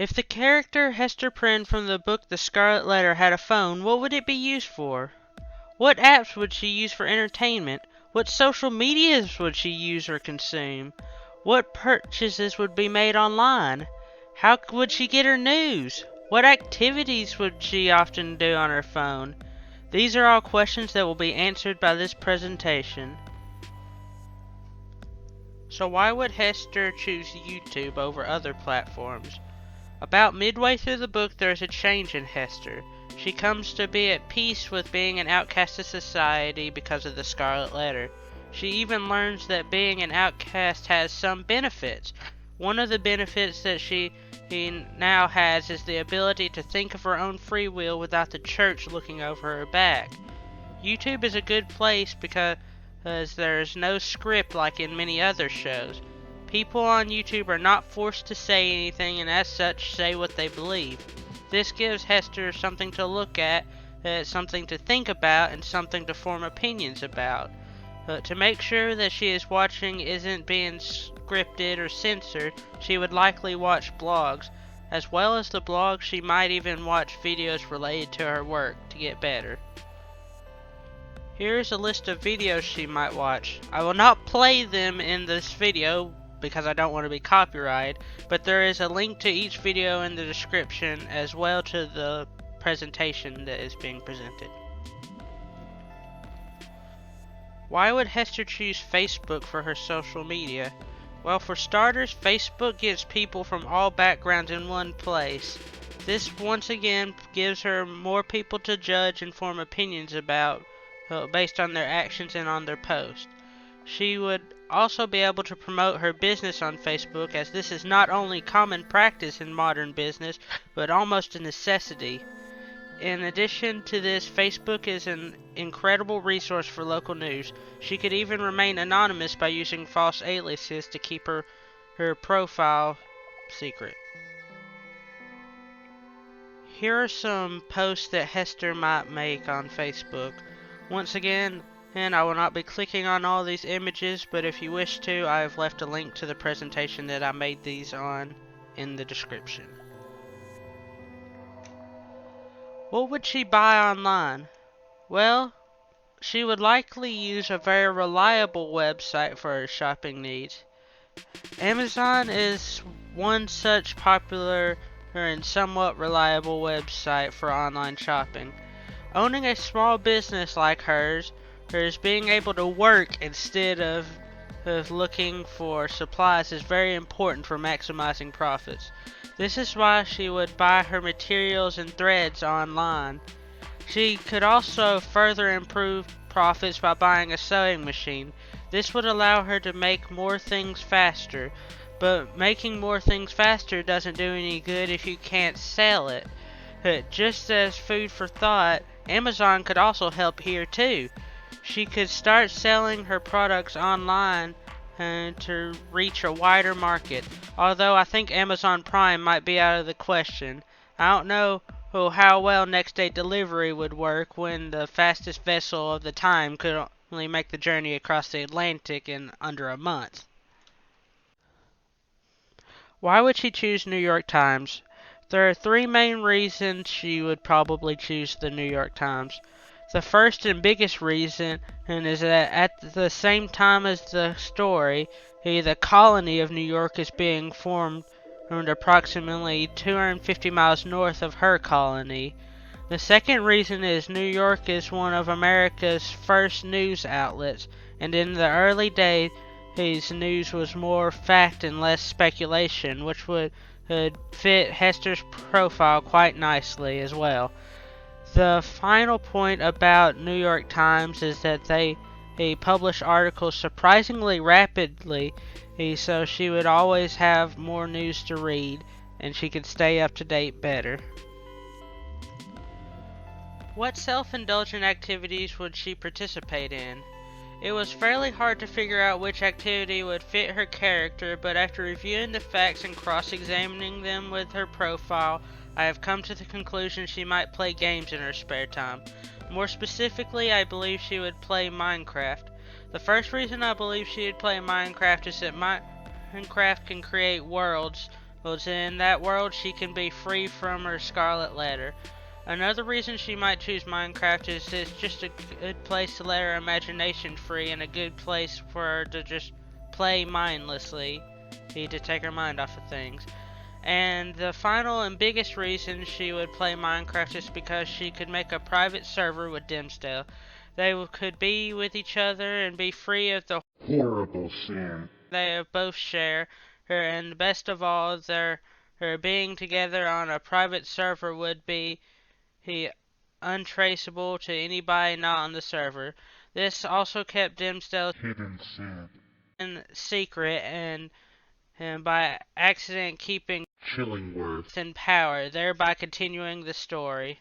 If the character Hester Prynne from the book The Scarlet Letter had a phone, what would it be used for? What apps would she use for entertainment? What social medias would she use or consume? What purchases would be made online? How would she get her news? What activities would she often do on her phone? These are all questions that will be answered by this presentation. So why would Hester choose YouTube over other platforms? About midway through the book, there is a change in Hester. She comes to be at peace with being an outcast of society because of the Scarlet Letter. She even learns that being an outcast has some benefits. One of the benefits that she now has is the ability to think of her own free will without the church looking over her back. YouTube is a good place because there is no script like in many other shows. People on YouTube are not forced to say anything and as such say what they believe. This gives Hester something to look at, something to think about, and something to form opinions about. To make sure that she is watching isn't being scripted or censored, she would likely watch blogs. As well as the blogs, she might even watch videos related to her work to get better. Here is a list of videos she might watch. I will not play them in this video because I don't want to be copyrighted, but there is a link to each video in the description as well to the presentation that is being presented. Why would Hester choose Facebook for her social media? Well, for starters, Facebook gets people from all backgrounds in one place. This once again gives her more people to judge and form opinions about based on their actions and on their posts. She would also be able to promote her business on Facebook, as this is not only common practice in modern business, but almost a necessity. In addition to this, Facebook is an incredible resource for local news. She could even remain anonymous by using false aliases to keep her profile secret. Here are some posts that Hester might make on Facebook. Once again, and I will not be clicking on all these images, but if you wish to, I have left a link to the presentation that I made these on in the description. What would she buy online? Well, she would likely use a very reliable website for her shopping needs. Amazon is one such popular and somewhat reliable website for online shopping. Owning a small business like hers, being able to work instead of looking for supplies is very important for maximizing profits. This is why she would buy her materials and threads online. She could also further improve profits by buying a sewing machine. This would allow her to make more things faster, but making more things faster doesn't do any good if you can't sell it. Just as food for thought, Amazon could also help here too. She could start selling her products online to reach a wider market, although I think Amazon Prime might be out of the question. I don't know how well next day delivery would work when the fastest vessel of the time could only make the journey across the Atlantic in under a month. Why would she choose New York Times? There are three main reasons she would probably choose the New York Times. The first and biggest reason is that at the same time as the story, the colony of New York is being formed approximately 250 miles north of her colony. The second reason is New York is one of America's first news outlets, and in the early days, news was more fact and less speculation, which would fit Hester's profile quite nicely as well. The final point about New York Times is that they publish articles surprisingly rapidly, so she would always have more news to read, and she could stay up to date better. What self-indulgent activities would she participate in? It was fairly hard to figure out which activity would fit her character, but after reviewing the facts and cross-examining them with her profile, I have come to the conclusion she might play games in her spare time. More specifically, I believe she would play Minecraft. The first reason I believe she would play Minecraft is that Minecraft can create worlds Well, in that world, she can be free from her Scarlet Letter. Another reason she might choose Minecraft is it's just a good place to let her imagination free and a good place for her to just play mindlessly, to take her mind off of things. And the final and biggest reason she would play Minecraft is because she could make a private server with Dimsdale. They could be with each other and be free of the horrible sin they both share her, and best of all, their her being together on a private server would be untraceable to anybody not on the server. This also kept Dimsdale's hidden sin secret and by accident keeping Chillingworth in power, thereby continuing the story.